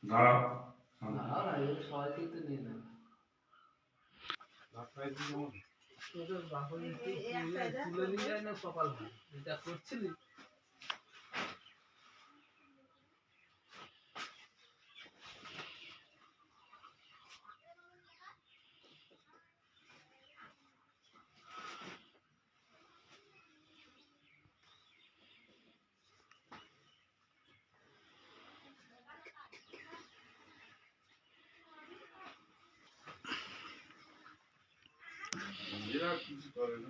দাঁড়াও। না না এই সবাই কিন্তু নিয়ে না তুলে নিয়ে যায় না সকাল এটা করছিলি এরা কিছু করে না